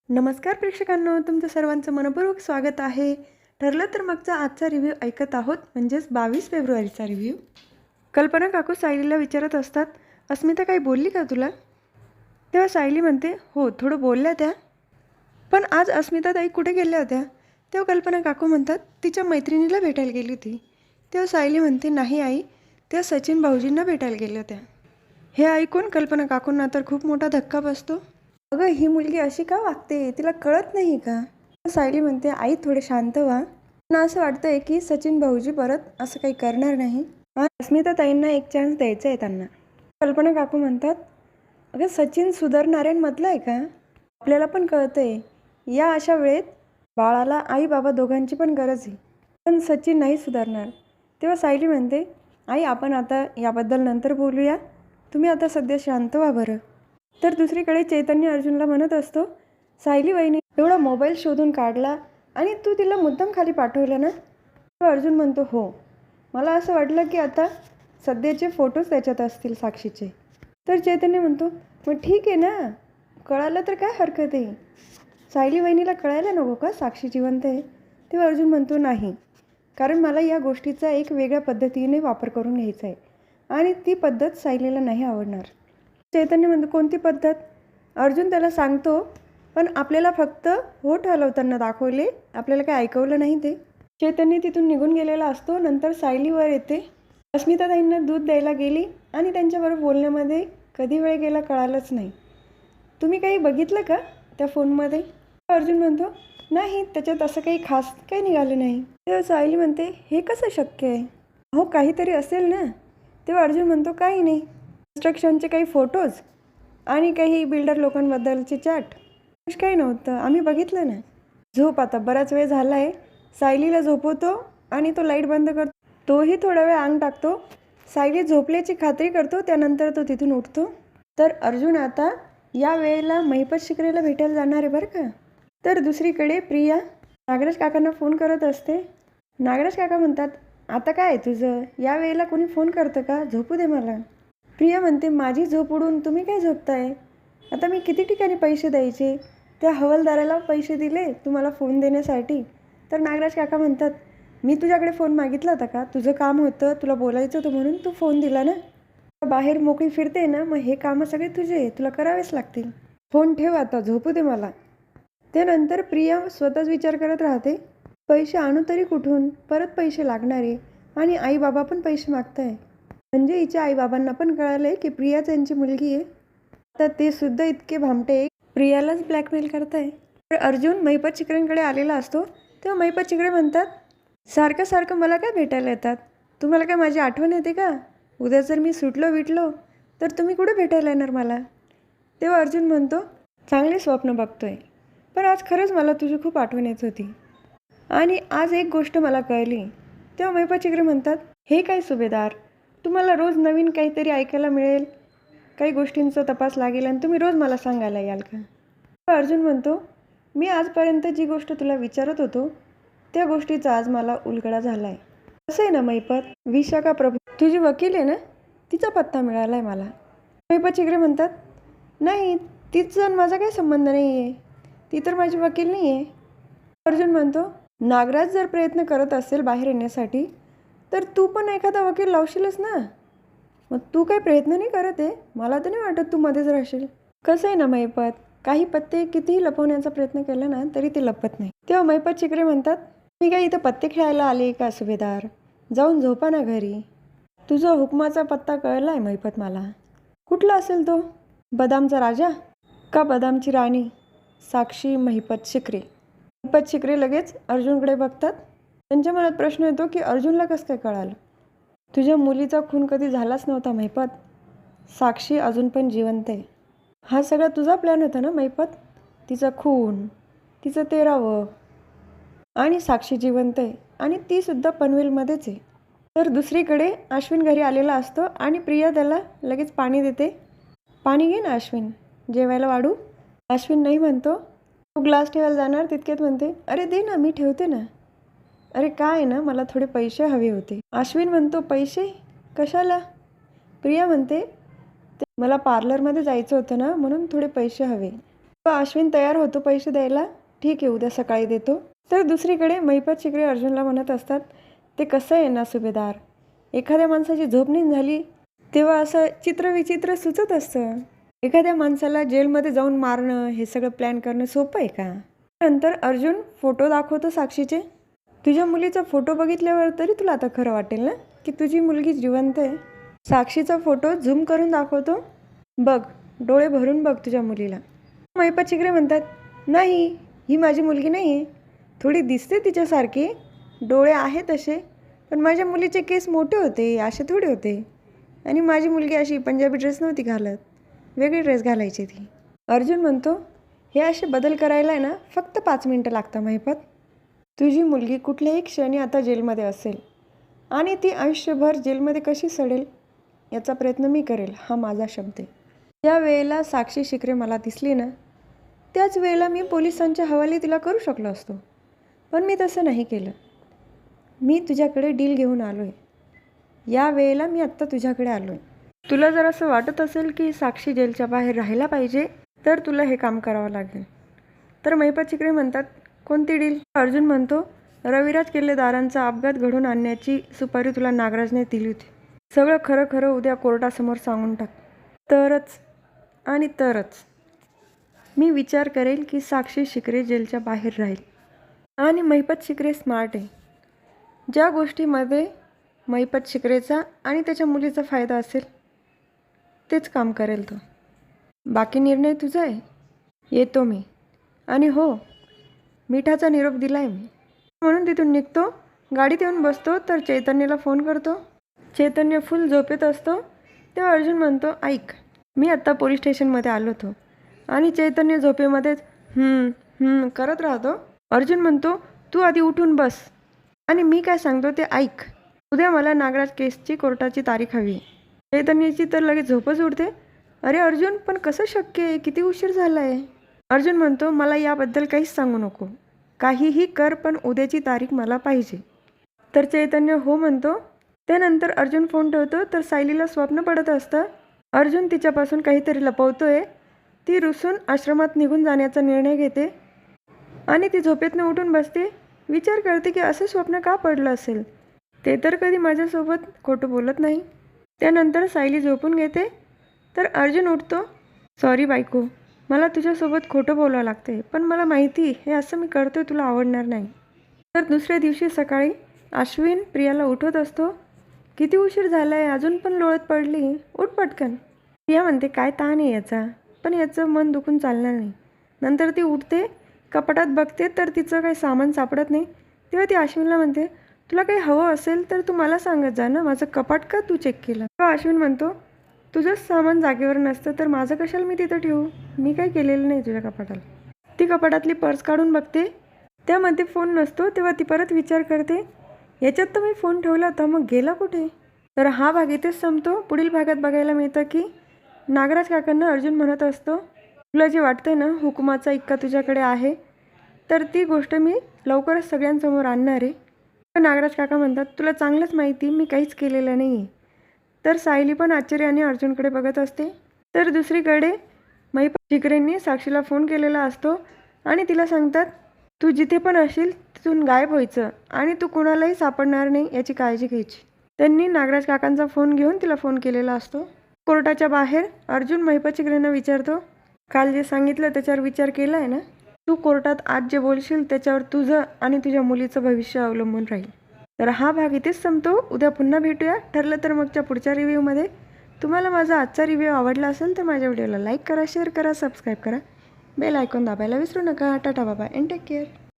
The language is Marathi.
नमस्कार प्रेक्षकांनो, तुमचं सर्वांचं मनपूर्वक स्वागत आहे. ठरलं तर मगचा आजचा रिव्ह्यू ऐकत आहोत, म्हणजेच 22 फेब्रुवारीचा रिव्ह्यू. कल्पना काकू सायलीला विचारत असतात, अस्मिता काही बोलली का तुला? तेव्हा सायली म्हणते, हो थोडं बोलल्या त्या. पण आज अस्मिता ताई कुठे गेल्या होत्या? तेव्हा कल्पना काकू म्हणतात, तिच्या मैत्रिणीला भेटायला गेली होती. तेव्हा सायली म्हणते, नाही आई, त्या सचिन भाऊजींना भेटायला गेल्या होत्या. हे ऐकून कल्पना काकूंना तर खूप मोठा धक्का बसतो. अगं, ही मुलगी अशी का वागते, तिला कळत नाही का? सायली म्हणते, आई थोडे शांत व्हा. मला असं वाटतंय की सचिन भाऊजी परत असं काही करणार नाही. अस्मिता ताईंना एक चान्स द्यायचा आहे त्यांना. कल्पना काकू म्हणतात, अगं सचिन सुधारणाऱ्यांमधला आहे का? आपल्याला पण कळतंय या अशा वेळेत बाळाला आई बाबा दोघांची पण गरज आहे, पण सचिन नाही सुधारणार. तेव्हा सायली म्हणते, आई आपण आता याबद्दल नंतर बोलूया, तुम्ही आता सध्या शांत व्हा बरं. तर दुसरीकडे चैतन्य अर्जुनला म्हणत असतो, सायली वहिनी एवढा मोबाईल शोधून काढला आणि तू तिला मुद्दाम खाली पाठवलं ना? अर्जुन म्हणतो, हो, मला असं वाटलं की आता सध्याचे फोटोज त्याच्यात असतील साक्षीचे. तर चैतन्य म्हणतो, मग ठीक आहे ना, कळालं तर काय हरकत आहे. सायली वहिनीला कळायला नको का साक्षी जिवंत आहे? तेव्हा अर्जुन म्हणतो, नाही, कारण मला या गोष्टीचा एक वेगळ्या पद्धतीने वापर करून घ्यायचा आहे आणि ती पद्धत सायलीला नाही आवडणार. चैतन्य म्हणतो, कोणती पद्धत? अर्जुन त्याला सांगतो, पण आपल्याला फक्त होठ हलवताना दाखवले, आपल्याला काय ऐकवलं नाही ते. चैतन्य तिथून निघून गेलेला असतो. नंतर सायलीवर येते. अस्मिता ताईंना दूध द्यायला गेली आणि त्यांच्याबरोबर बोलण्यामध्ये कधी वेळ गेला कळालंच नाही. तुम्ही काही बघितलं का त्या फोनमध्ये? अर्जुन म्हणतो, नाही, त्याच्यात असं काही खास काही निघालं नाही. तेव्हा सायली म्हणते, हे कसं शक्य आहे? हो काहीतरी असेल ना. तेव्हा अर्जुन म्हणतो, काही नाही, कन्स्ट्रक्शनचे काही फोटोज आणि काही बिल्डर लोकांबद्दलचे चॅट, काही नव्हतं, आम्ही बघितलं ना. झोप, आता बराच वेळ झाला आहे. सायलीला झोपवतो आणि तो लाईट बंद करतो. तोही थोडा वेळ अंग टाकतो. सायली झोपल्याची खात्री करतो, त्यानंतर तो तिथून उठतो. तर अर्जुन आता या वेळेला महिपत शिकरेला भेटायला जाणार आहे बरं का. तर दुसरीकडे प्रिया नागराज काकांना फोन करत असते. नागराज काका म्हणतात, आता काय तुझं, या वेळेला कोणी फोन करतं का? झोपू दे मला. प्रिया म्हणते, माझी झोप उडून तुम्ही काय झोपताय? आता मी किती ठिकाणी पैसे द्यायचे? त्या हवालदाराला पैसे दिले तुम्हाला फोन देण्यासाठी. तर नागराज काका म्हणतात, मी तुझ्याकडे फोन मागितला होता का? तुझं काम होतं, तुला बोलायचं होतं म्हणून तू फोन दिला ना. बाहेर मोकळी फिरते ना, मग हे कामं सगळे तुझे, तुला करावेच लागतील. फोन ठेव आता, झोपू दे मला. त्यानंतर प्रिया स्वतःच विचार करत राहते, पैसे आणू तरी कुठून? परत पैसे लागणारे आणि आई बाबा पण पैसे मागताय. म्हणजे हिच्या आईबाबांना पण कळालंय की प्रिया त्यांची मुलगी आहे. तर ते सुद्धा इतके भामटे प्रियालाच ब्लॅकमेल करताय. तर अर्जुन महिपत चिकरेंकडे आलेला असतो. तेव्हा महिपत चिकरे म्हणतात, सारखं सारखं मला काय भेटायला येतात? तुम्हाला काय माझी आठवण येते का? उद्या जर मी सुटलो विटलो तर तुम्ही कुठे भेटायला येणार मला? तेव्हा अर्जुन म्हणतो, चांगले स्वप्न बघतोय, पण आज खरंच मला तुझी खूप आठवण येत होती आणि आज एक गोष्ट मला कळली. तेव्हा महिपत चिकरे म्हणतात, हे काय सुभेदार, तुम्हाला रोज नवीन काहीतरी ऐकायला मिळेल, काही गोष्टींचा तपास लागेल आणि तुम्ही रोज मला सांगायला याल का? अर्जुन म्हणतो, मी आजपर्यंत जी गोष्ट तुला विचारत होतो त्या गोष्टीचा आज मला उलगडा झाला आहे. असं आहे ना महिपत, विशाखा प्रभू तुझी वकील आहे ना, तिचा पत्ता मिळाला आहे मला. महिपत चिकरे म्हणतात, नाही, तिचा माझा काही संबंध नाही आहे, ती तर माझी वकील नाही आहे. अर्जुन म्हणतो, नागराज जर प्रयत्न करत असेल बाहेर येण्यासाठी तर तू पण एखादा वकील लावशीलच ना. मग तू काही प्रयत्न नाही करत आहे, मला तर नाही वाटत तू मध्येच राहशील. कसं आहे ना महिपत, काही पत्ते कितीही लपवण्याचा प्रयत्न केला ना तरी ते लपत नाही. तेव्हा महिपत चिकरे म्हणतात, मी काय इथं पत्ते खेळायला आले का सुभेदार? जाऊन झोपा ना घरी. तुझा हुकमाचा पत्ता कळला आहे महिपत मला. कुठला असेल तो? बदामचा राजा का बदामची राणी? साक्षी महिपत शिकरे. महिपत शिकरे लगेच अर्जुनकडे बघतात. त्यांच्या मनात प्रश्न येतो की अर्जुनला कसं काय कळालं? तुझ्या मुलीचा खून कधी झालाच नव्हता महिपत. साक्षी अजून पण जिवंत आहे. हा सगळा तुझा प्लॅन होता ना महिपत? तिचा खून, तिचं 13वं, आणि साक्षी जिवंत आहे आणि ती सुद्धा पनवेलमध्येच आहे. तर दुसरीकडे अश्विन घरी आलेला असतो आणि प्रिया त्याला लगेच पाणी देते. पाणी घे ना अश्विन, जेवायला वाढू. अश्विन नाही म्हणतो. तू ग्लास ठेवायला जाणार तितक्यात म्हणते, अरे दे ना, मी ठेवते ना. अरे काय ना, मला थोडे पैसे हवे होते. अश्विन म्हणतो, पैसे कशाला? प्रिया म्हणते, मला पार्लरमध्ये जायचं होतं ना, म्हणून थोडे पैसे हवे. अश्विन तयार होतो पैसे द्यायला. ठीक आहे, उद्या सकाळी देतो. तर दुसरीकडे महिपत शिकरे अर्जुनला म्हणत असतात, ते कसं आहे ना सुभेदार, एखाद्या माणसाची झोप नाही झाली तेव्हा असं चित्रविचित्र सुचत असतं. एखाद्या माणसाला जेलमध्ये जाऊन मारणं हे सगळं प्लॅन करणं सोपं आहे का? नंतर अर्जुन फोटो दाखवतो साक्षीचे. तुझ्या मुलीचा फोटो बघितल्यावर तरी तुला आता खरं वाटेल ना की तुझी मुलगी जिवंत आहे. साक्षीचा फोटो झूम करून दाखवतो. बघ, डोळे भरून बघ तुझ्या मुलीला. महिपत शिकरे म्हणतात, नाही, ही माझी मुलगी नाही आहे. थोडी दिसते तिच्यासारखी, डोळे आहेत तसे, पण माझ्या मुलीचे केस मोठे होते, असे थोडे होते. आणि माझी मुलगी अशी पंजाबी ड्रेस नव्हती घालत, वेगळी ड्रेस घालायची ती. अर्जुन म्हणतो, हे असे बदल करायला आहे ना फक्त 5 मिनटं लागतात महिपत. तुझी मुलगी कुठल्याही क्षणी आता जेलमध्ये असेल आणि ती आयुष्यभर जेलमध्ये कशी सडेल याचा प्रयत्न मी करेल, हा माझा शब्द आहे. ज्या वेळेला साक्षी शिकरे मला दिसली ना त्याच वेळेला मी पोलिसांच्या हवाली तिला करू शकलो असतो, पण मी तसं नाही केलं. मी तुझ्याकडे डील घेऊन आलो आहे. या वेळेला मी आत्ता तुझ्याकडे आलो आहे. तुला जर असं वाटत असेल की साक्षी जेलच्या बाहेर राहायला पाहिजे तर तुला हे काम करावं लागेल. तर महिपत शिकरे म्हणतात, कोणती डील? अर्जुन म्हणतो, रविराज किल्लेदारांचा अपघात घडवून आणण्याची सुपारी तुला नागराजने दिली होती. सगळं खरं खरं उद्या कोर्टासमोर सांगून टाक. तरच आणि तरच मी विचार करेल की साक्षी शिकरे जेलच्या बाहेर राहील. आणि महिपत शिकरे स्मार्ट आहे. ज्या गोष्टीमध्ये महिपत शिकरेचा आणि त्याच्या मुलीचा फायदा असेल तेच काम करेल तो. बाकी निर्णय तुझा आहे. येतो मी. आणि हो, मिठाचा निरोप दिला आहे मी. म्हणून तिथून निघतो. गाडीत येऊन बसतो तर चैतन्यला फोन करतो. चैतन्य फुल झोपेत असतो. तेव्हा अर्जुन म्हणतो, ऐक, मी आत्ता पोलीस स्टेशनमध्ये आलो होतो. आणि चैतन्य झोपेमध्येच करत राहतो. अर्जुन म्हणतो, तू आधी उठून बस आणि मी काय सांगतो ते ऐक. उद्या मला नागराज केसची कोर्टाची तारीख हवी आहे. चैतन्याची तर लगेच झोपच उडते. अरे अर्जुन, पण कसं शक्य आहे, किती उशीर झाला आहे. अर्जुन म्हणतो, मला याबद्दल काहीच सांगू नको, काहीही कर, पण उद्याची तारीख मला पाहिजे. तर चैतन्य हो म्हणतो. त्यानंतर अर्जुन फोन ठेवतो तर सायलीला स्वप्न पडत असतं. अर्जुन तिच्यापासून काहीतरी लपवतोय. ती रुसून आश्रमात निघून जाण्याचा निर्णय घेते आणि ती झोपेतनं उठून बसते. विचार करते की असं स्वप्न का पडलं असेल, ते तर कधी माझ्यासोबत खोटं बोलत नाही. त्यानंतर सायली झोपून घेते. तर अर्जुन उठतो. सॉरी बायको, मला तुझ्यासोबत खोटं बोलावं लागते, पण मला माहिती हे असं मी करतोय तुला आवडणार नाही. तर दुसऱ्या दिवशी सकाळी अश्विन प्रियाला उठवत असतो. किती उशीर झाला आहे, अजून पण लोळत पडली, उठ पटकन. प्रिया म्हणते, काय ताण आहे याचा, पण याचं मन दुखून चालणार नाही. नंतर ती उठते, कपाटात बघते तर तिचं काही सामान सापडत नाही. तेव्हा ती अश्विनला म्हणते, तुला काही हवं असेल तर तू मला सांगत जा ना, माझं कपाट का तू चेक केलं. तेव्हा अश्विन म्हणतो, तुझंच सामान जागेवर नसतं तर माझं कशाला मी तिथं ठेवू, मी काही केलेलं नाही तुझ्या कपाटाला. ती कपाटातली पर्स काढून बघते, त्यामध्ये फोन नसतो. तेव्हा ती परत विचार करते, याच्यात तर मी फोन ठेवला होता, मग गेला कुठे. तर हा भाग इथेच संपतो. पुढील भागात बघायला मिळतं की नागराज काकांना अर्जुन म्हणत असतो, तुला जे वाटतंय ना हुकुमाचा इक्का तुझ्याकडे आहे, तर ती गोष्ट मी लवकरच सगळ्यांसमोर आणणार आहे. तर नागराज काका म्हणतात, तुला चांगलंच माहिती मी काहीच केलेलं नाही आहे. तर सायली पण आश्चर्याने अर्जुनकडे बघत असते. तर दुसरीकडे महिपत शिकरेंनी साक्षीला फोन केलेला असतो आणि तिला सांगतात, तू जिथे पण असशील तिथून गायब व्हायचं आणि तू कोणालाही सापडणार नाही याची काळजी घ्यायची. त्यांनी नागराज काकांचा फोन घेऊन तिला फोन केलेला असतो. कोर्टाच्या बाहेर अर्जुन महिपत शिकरेंना विचारतो, काल जे सांगितलं त्याच्यावर विचार केला आहे ना. तू कोर्टात आज जे बोलशील त्याच्यावर तुझं आणि तुझ्या मुलीचं भविष्य अवलंबून राहील. तर हा भाग इथेच संपतो. उद्या पुन्हा भेटूया. ठरलं तर मगच्या पुढच्या रिव्ह्यूमध्ये. तुम्हाला माझा आजचा रिव्ह्यू आवडला असेल तर माझ्या व्हिडिओला लाईक करा, शेअर करा, सबस्क्राईब करा, बेल आयकॉन दाबायला विसरू नका. टाटा बाबा अँड टेक केअर.